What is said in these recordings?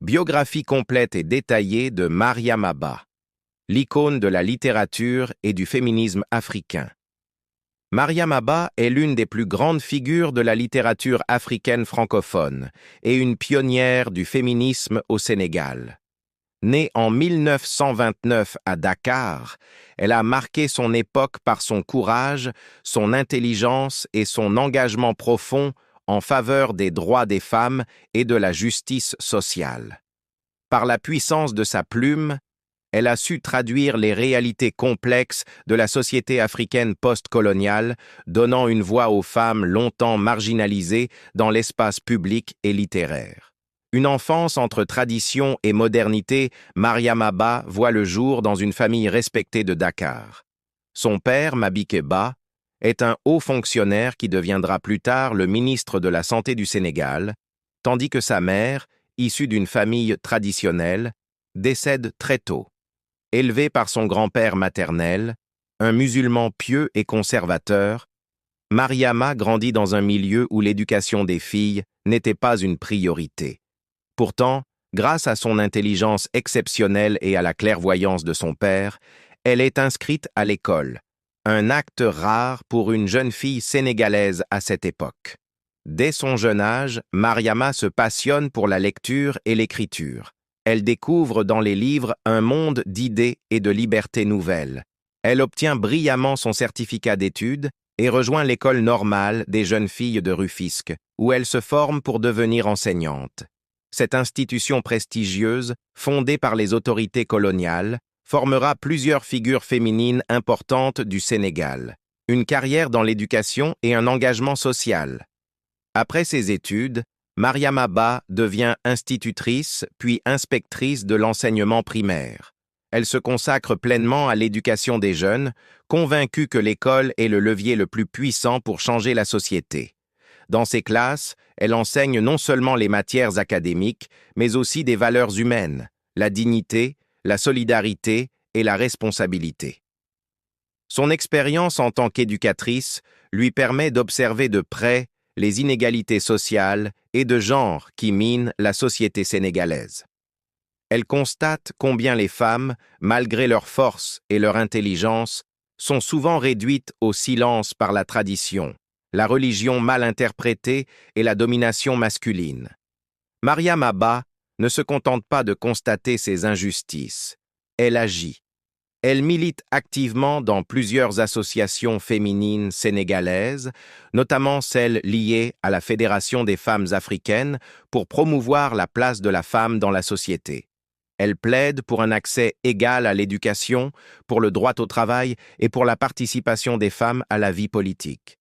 Biographie complète et détaillée de Mariam Abba, l'icône de la littérature et du féminisme africain. Mariam Abba est l'une des plus grandes figures de la littérature africaine francophone et une pionnière du féminisme au Sénégal. Née en 1929 à Dakar, elle a marqué son époque par son courage, son intelligence et son engagement profond en faveur des droits des femmes et de la justice sociale. Par la puissance de sa plume, elle a su traduire les réalités complexes de la société africaine post-coloniale, donnant une voix aux femmes longtemps marginalisées dans l'espace public et littéraire. Une enfance entre tradition et modernité, Mariam Abba voit le jour dans une famille respectée de Dakar. Son père, Mabike Ba, est un haut fonctionnaire qui deviendra plus tard le ministre de la Santé du Sénégal, tandis que sa mère, issue d'une famille traditionnelle, décède très tôt. Élevée par son grand-père maternel, un musulman pieux et conservateur, Mariama grandit dans un milieu où l'éducation des filles n'était pas une priorité. Pourtant, grâce à son intelligence exceptionnelle et à la clairvoyance de son père, elle est inscrite à l'école, un acte rare pour une jeune fille sénégalaise à cette époque. Dès son jeune âge, Mariama se passionne pour la lecture et l'écriture. Elle découvre dans les livres un monde d'idées et de libertés nouvelles. Elle obtient brillamment son certificat d'études et rejoint l'école normale des jeunes filles de Rufisque, où elle se forme pour devenir enseignante. Cette institution prestigieuse, fondée par les autorités coloniales, formera plusieurs figures féminines importantes du Sénégal, une carrière dans l'éducation et un engagement social. Après ses études, Mariam Abba devient institutrice puis inspectrice de l'enseignement primaire. Elle se consacre pleinement à l'éducation des jeunes, convaincue que l'école est le levier le plus puissant pour changer la société. Dans ses classes, elle enseigne non seulement les matières académiques, mais aussi des valeurs humaines, la dignité, la solidarité et la responsabilité. Son expérience en tant qu'éducatrice lui permet d'observer de près les inégalités sociales et de genre qui minent la société sénégalaise. Elle constate combien les femmes, malgré leur force et leur intelligence, sont souvent réduites au silence par la tradition, la religion mal interprétée et la domination masculine. Mariam Abba ne se contente pas de constater ces injustices. Elle agit. Elle milite activement dans plusieurs associations féminines sénégalaises, notamment celles liées à la Fédération des femmes africaines, pour promouvoir la place de la femme dans la société. Elle plaide pour un accès égal à l'éducation, pour le droit au travail et pour la participation des femmes à la vie politique.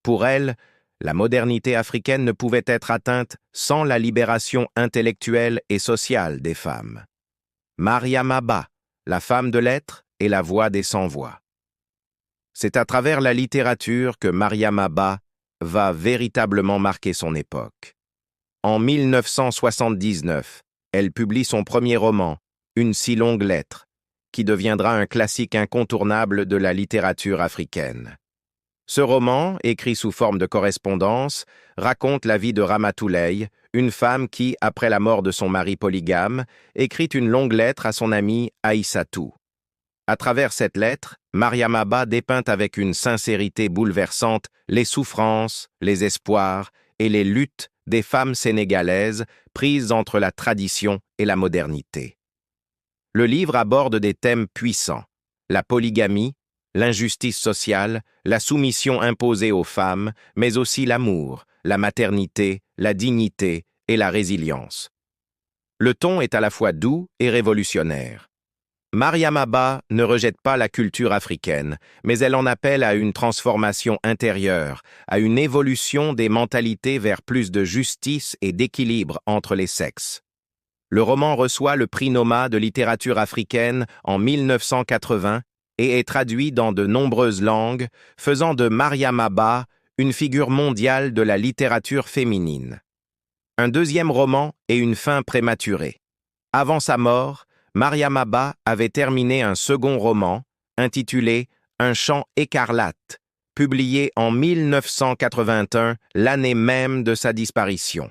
Pour elle, la modernité africaine ne pouvait être atteinte sans la libération intellectuelle et sociale des femmes. Mariam Abba, la femme de lettres et la voix des sans-voix. C'est à travers la littérature que Mariam Abba va véritablement marquer son époque. En 1979, elle publie son premier roman, Une si longue lettre, qui deviendra un classique incontournable de la littérature africaine. Ce roman, écrit sous forme de correspondance, raconte la vie de Ramatoulaye, une femme qui, après la mort de son mari polygame, écrit une longue lettre à son amie Aïssatou. À travers cette lettre, Mariam Abba dépeint avec une sincérité bouleversante les souffrances, les espoirs et les luttes des femmes sénégalaises prises entre la tradition et la modernité. Le livre aborde des thèmes puissants: la polygamie, l'injustice sociale, la soumission imposée aux femmes, mais aussi l'amour, la maternité, la dignité et la résilience. Le ton est à la fois doux et révolutionnaire. Mariam Abba ne rejette pas la culture africaine, mais elle en appelle à une transformation intérieure, à une évolution des mentalités vers plus de justice et d'équilibre entre les sexes. Le roman reçoit le prix Noma de littérature africaine en 1980 et est traduit dans de nombreuses langues, faisant de Mariam Abba une figure mondiale de la littérature féminine. Un deuxième roman et une fin prématurée. Avant sa mort, Mariam Abba avait terminé un second roman, intitulé Un chant écarlate, publié en 1981, l'année même de sa disparition.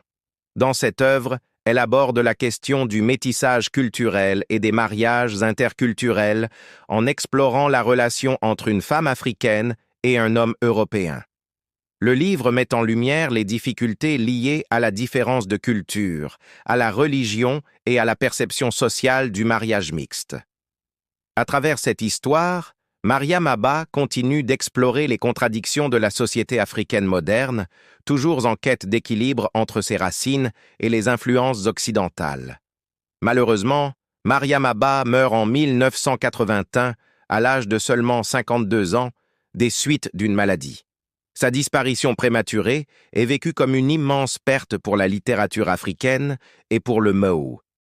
Dans cette œuvre, Elle aborde la question du métissage culturel et des mariages interculturels en explorant la relation entre une femme africaine et un homme européen. Le livre met en lumière les difficultés liées à la différence de culture, à la religion et à la perception sociale du mariage mixte. À travers cette histoire, Mariam Abba continue d'explorer les contradictions de la société africaine moderne, toujours en quête d'équilibre entre ses racines et les influences occidentales. Malheureusement, Mariam Abba meurt en 1981, à l'âge de seulement 52 ans, des suites d'une maladie. Sa disparition prématurée est vécue comme une immense perte pour la littérature africaine et pour le Mau,